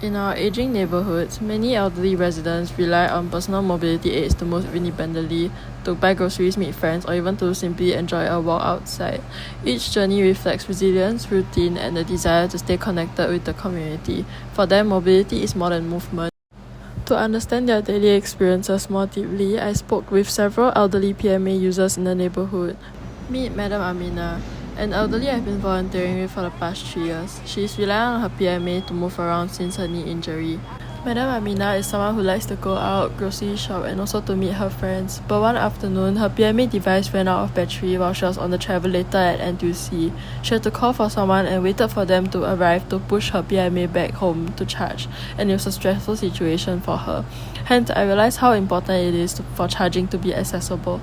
In our aging neighborhoods, many elderly residents rely on personal mobility aids to move independently, to buy groceries, meet friends, or even to simply enjoy a walk outside. Each journey reflects resilience, routine, and the desire to stay connected with the community. For them, mobility is more than movement. To understand their daily experiences more deeply, I spoke with several elderly PMA users in the neighborhood. Meet Madam Amina, an elderly I've been volunteering with for the past 3 years. She is relying on her PMA to move around since her knee injury. Madam Amina is someone who likes to go out, grocery shop, and also to meet her friends. But one afternoon, her PMA device ran out of battery while she was on the travelator at NTUC. She had to call for someone and waited for them to arrive to push her PMA back home to charge, and it was a stressful situation for her. Hence, I realized how important it is for charging to be accessible.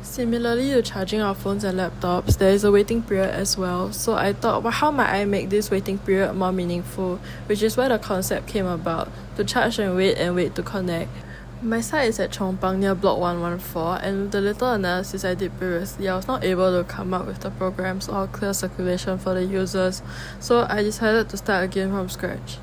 Similarly to charging our phones and laptops, there is a waiting period as well. So I thought, well, how might I make this waiting period more meaningful? Which is where the concept came about, to charge and wait to connect. My site is at Chong Pang near Block 114, and with the little analysis I did previously, I was not able to come up with the programs or clear circulation for the users, so I decided to start again from scratch.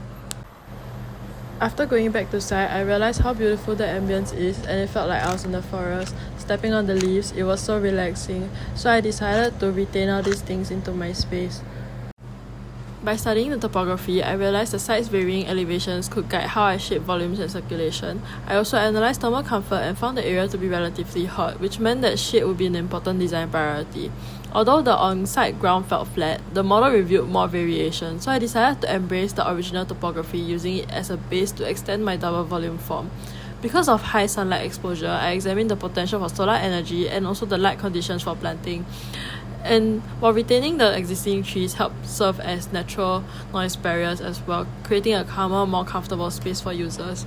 After going back to site, I realized how beautiful the ambience is, and it felt like I was in the forest. Stepping on the leaves, it was so relaxing, so I decided to retain all these things into my space. By studying the topography, I realized the site's varying elevations could guide how I shape volumes and circulation. I also analyzed thermal comfort and found the area to be relatively hot, which meant that shade would be an important design priority. Although the on-site ground felt flat, the model revealed more variation, so I decided to embrace the original topography, using it as a base to extend my double volume form. Because of high sunlight exposure, I examined the potential for solar energy and also the light conditions for planting. And while retaining the existing trees helped serve as natural noise barriers as well, creating a calmer, more comfortable space for users,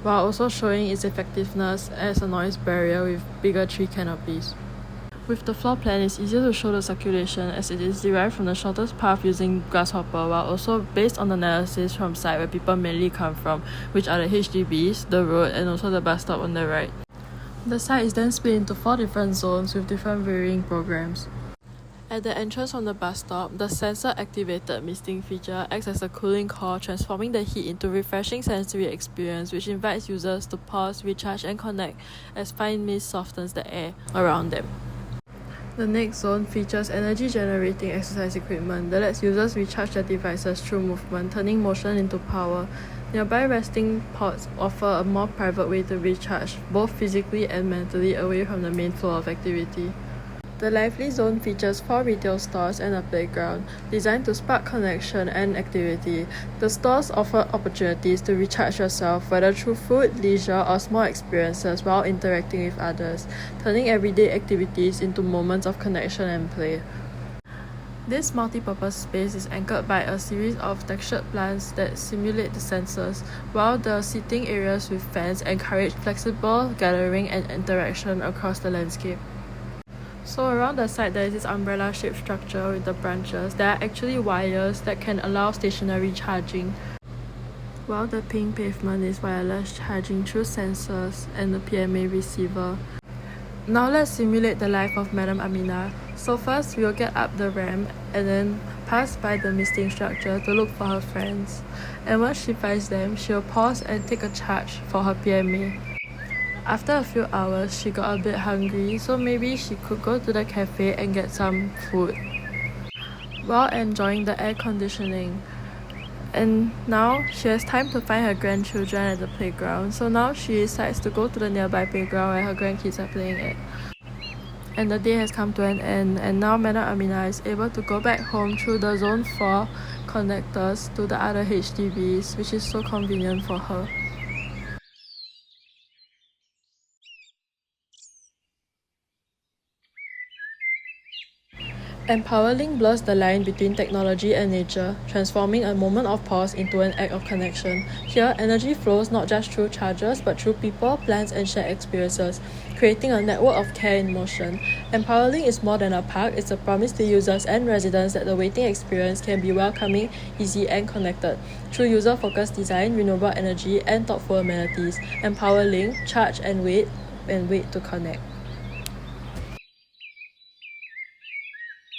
while also showing its effectiveness as a noise barrier with bigger tree canopies. With the floor plan, it's easier to show the circulation as it is derived from the shortest path using Grasshopper, while also based on the analysis from site where people mainly come from, which are the HDBs, the road, and also the bus stop on the right. The site is then split into 4 different zones with different varying programs. At the entrance from the bus stop, the sensor-activated misting feature acts as a cooling core, transforming the heat into refreshing sensory experience, which invites users to pause, recharge, and connect as fine mist softens the air around them. The next zone features energy-generating exercise equipment that lets users recharge their devices through movement, turning motion into power. Nearby resting pods offer a more private way to recharge, both physically and mentally, away from the main flow of activity. The lively zone features 4 retail stores and a playground, designed to spark connection and activity. The stores offer opportunities to recharge yourself, whether through food, leisure, or small experiences while interacting with others, turning everyday activities into moments of connection and play. This multi-purpose space is anchored by a series of textured plants that simulate the senses, while the seating areas with fans encourage flexible gathering and interaction across the landscape. So around the site, there is this umbrella-shaped structure with the branches. There are actually wires that can allow stationary charging, while the pink pavement is wireless charging through sensors and the PMA receiver. Now let's simulate the life of Madam Amina. So first, we'll get up the ramp and then pass by the misting structure to look for her friends. And once she finds them, she'll pause and take a charge for her PMA. After a few hours, she got a bit hungry, so maybe she could go to the cafe and get some food while enjoying the air conditioning. And now she has time to find her grandchildren at the playground, so now she decides to go to the nearby playground where her grandkids are playing at. And the day has come to an end, and now Madam Amina is able to go back home through the Zone 4 connectors to the other HDBs, which is so convenient for her. EmpowerLink blurs the line between technology and nature, transforming a moment of pause into an act of connection. Here, energy flows not just through chargers, but through people, plants, and shared experiences, creating a network of care in motion. EmpowerLink is more than a park, it's a promise to users and residents that the waiting experience can be welcoming, easy, and connected. Through user-focused design, renewable energy, and thoughtful amenities, EmpowerLink, charge and wait to connect.